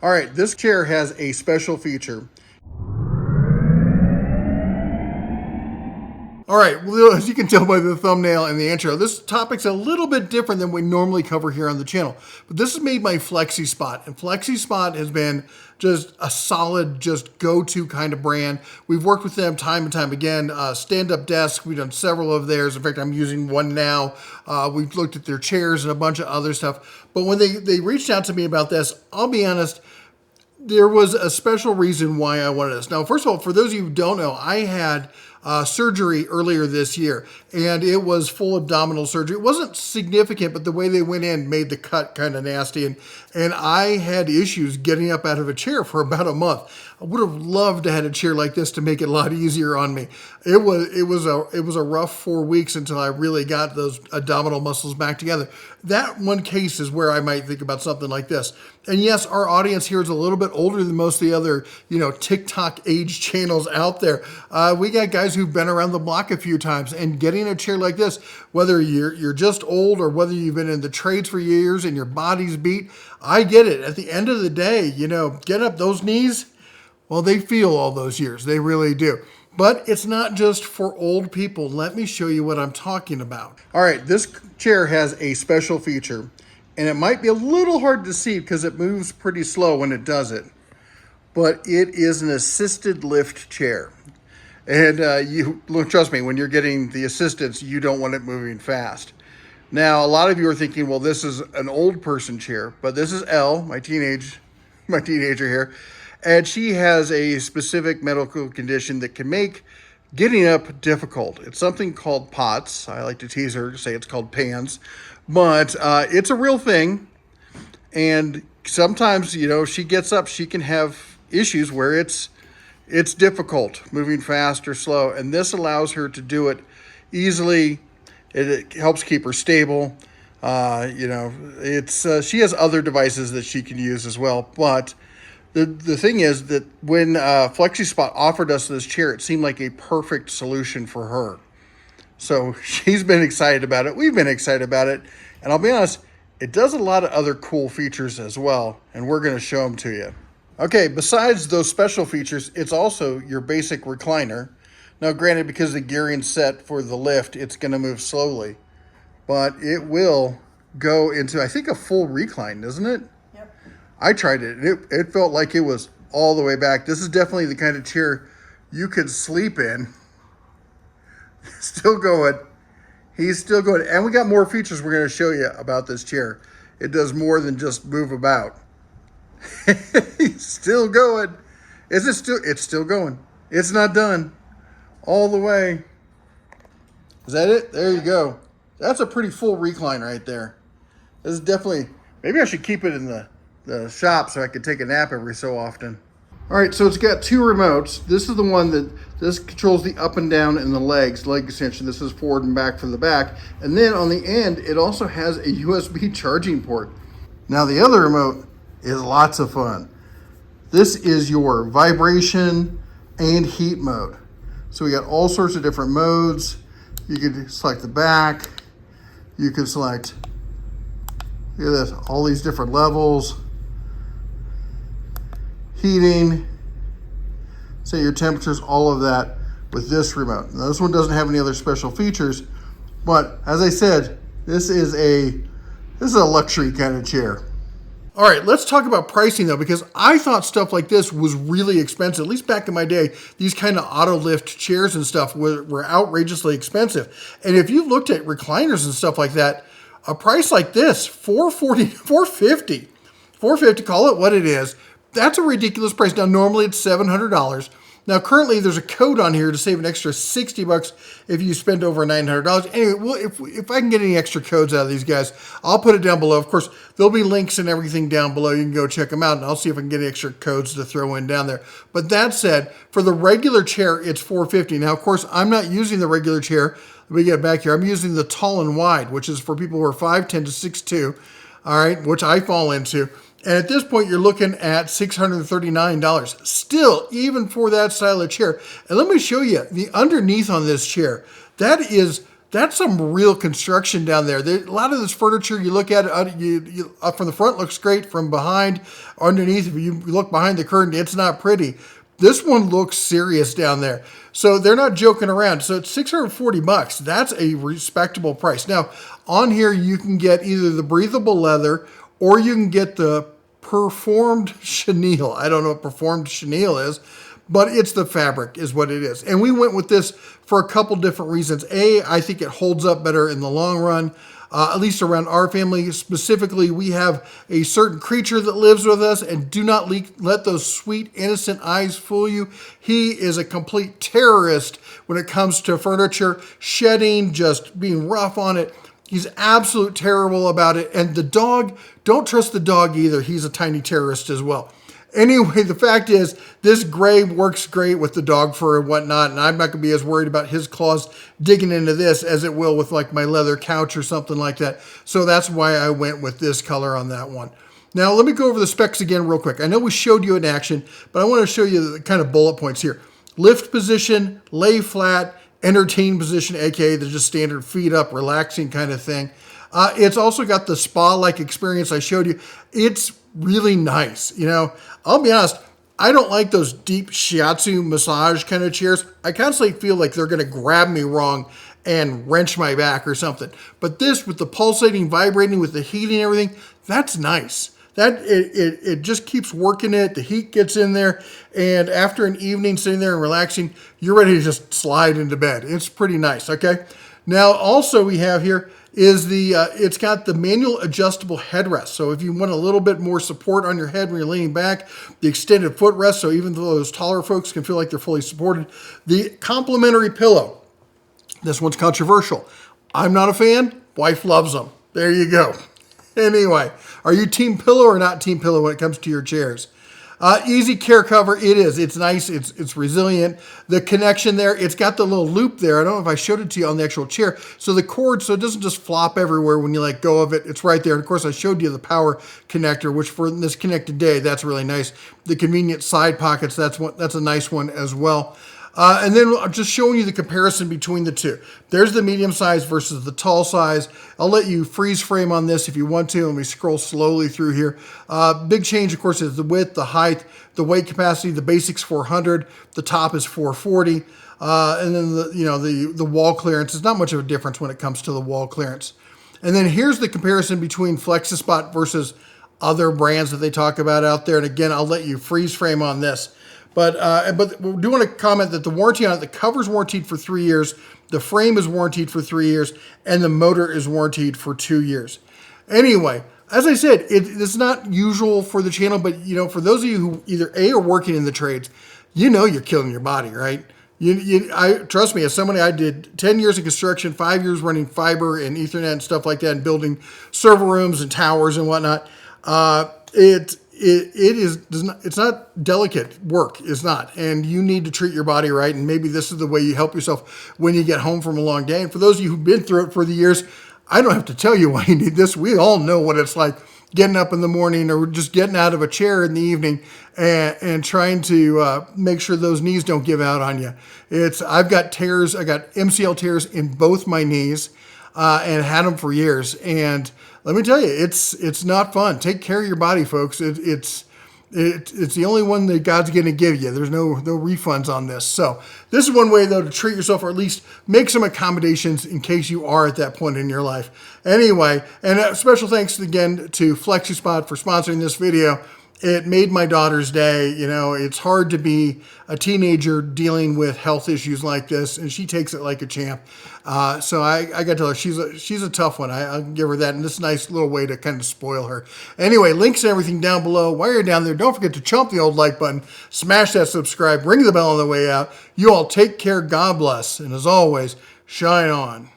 All right, this chair has a special feature. All right, well, as you can tell by the thumbnail and the intro, this topic's a little bit different than we normally cover here on the channel. But this is made by Flexi Spot, and Flexi Spot has been just a solid, just go-to kind of brand. We've worked with them time and time again. Stand-up desk, we've done several of theirs. In fact, I'm using one now. We've looked at their chairs and a bunch of other stuff. But when they reached out to me about this, I'll be honest, there was a special reason why I wanted this. Now, first of all, for those of you who don't know, I had surgery earlier this year, and it was full abdominal surgery. It wasn't significant, but the way they went in made the cut kind of nasty, and I had issues getting up out of a chair for about a month. I would have loved to have had a chair like this to make it a lot easier on me. It was a rough 4 weeks until I really got those abdominal muscles back together. That one case is where I might think about something like this. And yes, our audience here is a little bit older than most of the other, TikTok age channels out there. We got guys who've been around the block a few times, and getting a chair like this, whether you're just old or whether you've been in the trades for years and your body's beat, I get it. At the end of the day, get up those knees. Well, they feel all those years. They really do. But it's not just for old people. Let me show you what I'm talking about. All right, this chair has a special feature, and it might be a little hard to see because it moves pretty slow when it does it. But it is an assisted lift chair. And trust me, when you're getting the assistance, you don't want it moving fast. Now, a lot of you are thinking, well, this is an old person chair, but this is Elle, my teenager here. And she has a specific medical condition that can make getting up difficult. It's something called POTS. I like to tease her to say it's called PANS. But it's a real thing. And sometimes, she gets up, she can have issues where it's difficult moving fast or slow. And this allows her to do it easily. It helps keep her stable. She has other devices that she can use as well. But the thing is that when FlexiSpot offered us this chair, it seemed like a perfect solution for her. So she's been excited about it. We've been excited about it. And I'll be honest, it does a lot of other cool features as well. And we're going to show them to you. Okay, besides those special features, it's also your basic recliner. Now, granted, because the gearing's set for the lift, it's going to move slowly. But it will go into, I think, a full recline, doesn't it? I tried it. It felt like it was all the way back. This is definitely the kind of chair you could sleep in. Still going. He's still going. And we got more features we're going to show you about this chair. It does more than just move about. He's still going. It's still going. It's not done. All the way. Is that it? There you go. That's a pretty full recline right there. This is definitely, maybe I should keep it in the shop so I could take a nap every so often. All right, so it's got two remotes. This is the one this controls the up and down and the leg extension. This is forward and back for the back. And then on the end, it also has a USB charging port. Now the other remote is lots of fun. This is your vibration and heat mode. So we got all sorts of different modes. You can select the back. You can select, look at this, all these different levels. Heating, set your temperatures, all of that with this remote. Now, this one doesn't have any other special features, but as I said, this is a luxury kind of chair. All right, let's talk about pricing though, because I thought stuff like this was really expensive. At least back in my day, these kind of auto lift chairs and stuff were outrageously expensive. And if you looked at recliners and stuff like that, a price like this, $450, call it what it is. That's a ridiculous price. Now, normally it's $700. Now, currently there's a code on here to save an extra $60 if you spend over $900. Anyway, well, if I can get any extra codes out of these guys, I'll put it down below. Of course, there'll be links and everything down below. You can go check them out, and I'll see if I can get any extra codes to throw in down there. But that said, for the regular chair, it's $450. Now, of course, I'm not using the regular chair. Let me get back here. I'm using the tall and wide, which is for people who are 5'10" to 6'2", all right, which I fall into. And at this point, you're looking at $639. Still, even for that style of chair. And let me show you the underneath on this chair. That is That's some real construction down there. A lot of this furniture, you look at it, you up from the front looks great, from behind, underneath, if you look behind the curtain, it's not pretty. This one looks serious down there. So they're not joking around. So it's $640. That's a respectable price. Now, on here, you can get either the breathable leather or you can get the performed chenille. I don't know what performed chenille is, but it's the fabric is what it is. And we went with this for a couple different reasons. A, I think it holds up better in the long run. At least around our family. Specifically, we have a certain creature that lives with us, and do not let those sweet, innocent eyes fool you. He is a complete terrorist when it comes to furniture, shedding, just being rough on it. He's absolute terrible about it. And the dog, don't trust the dog either. He's a tiny terrorist as well. Anyway, the fact is, this gray works great with the dog fur and whatnot, and I'm not going to be as worried about his claws digging into this as it will with like my leather couch or something like that. So that's why I went with this color on that one. Now, let me go over the specs again real quick. I know we showed you in action, but I want to show you the kind of bullet points here. Lift position, lay flat, entertain position, aka the just standard feet up, relaxing kind of thing. It's also got the spa-like experience I showed you. It's really nice. You know, I'll be honest, I don't like those deep shiatsu massage kind of chairs. I constantly feel like they're going to grab me wrong and wrench my back or something. But this, with the pulsating, vibrating, with the heat and everything, that's nice. It just keeps working it. The heat gets in there, and after an evening sitting there and relaxing, you're ready to just slide into bed. It's pretty nice, okay? Now, also we have here is it's got the manual adjustable headrest. So if you want a little bit more support on your head when you're leaning back, the extended footrest, so even though those taller folks can feel like they're fully supported. The complimentary pillow. This one's controversial. I'm not a fan. Wife loves them. There you go. Anyway, are you team pillow or not team pillow when it comes to your chairs? Easy care cover, it is. It's nice, it's resilient. The connection there, it's got the little loop there. I don't know if I showed it to you on the actual chair. So the cord, so it doesn't just flop everywhere when you let go of it. It's right there. And of course, I showed you the power connector, which for this connected day, that's really nice. The convenient side pockets, that's a nice one as well. And then I'm just showing you the comparison between the two. There's the medium size versus the tall size. I'll let you freeze frame on this if you want to, and we scroll slowly through here. Big change, of course, is the width, the height, the weight capacity. The basic's 400, the top is 440, and then the wall clearance is not much of a difference when it comes to the wall clearance. And then here's the comparison between FlexiSpot versus other brands that they talk about out there. And again, I'll let you freeze frame on this. But we do want to comment that the warranty on it, the cover's warranted for 3 years, the frame is warranted for 3 years, and the motor is warranted for 2 years. Anyway, as I said, it's not usual for the channel, but for those of you who either A, are working in the trades, you're killing your body, right? Trust me, as somebody, I did 10 years in construction, 5 years running fiber and Ethernet and stuff like that, and building server rooms and towers and whatnot. It's not delicate work. It's not. And you need to treat your body right. And maybe this is the way you help yourself when you get home from a long day. And for those of you who've been through it for the years, I don't have to tell you why you need this. We all know what it's like getting up in the morning or just getting out of a chair in the evening and trying to make sure those knees don't give out on you. I've got tears. I got MCL tears in both my knees and had them for years. And let me tell you, it's not fun. Take care of your body, folks. It's the only one that God's going to give you. There's no refunds on this. So this is one way, though, to treat yourself, or at least make some accommodations in case you are at that point in your life. Anyway, and special thanks again to FlexiSpot for sponsoring this video. It made my daughter's day. It's hard to be a teenager dealing with health issues like this, and she takes it like a champ. So I got to tell her she's a tough one. I'll give her that, and this is a nice little way to kind of spoil her. Anyway, links and everything down below. While you're down there, don't forget to chomp the old like button, smash that subscribe, ring the bell on the way out. You all take care. God bless, and as always, shine on.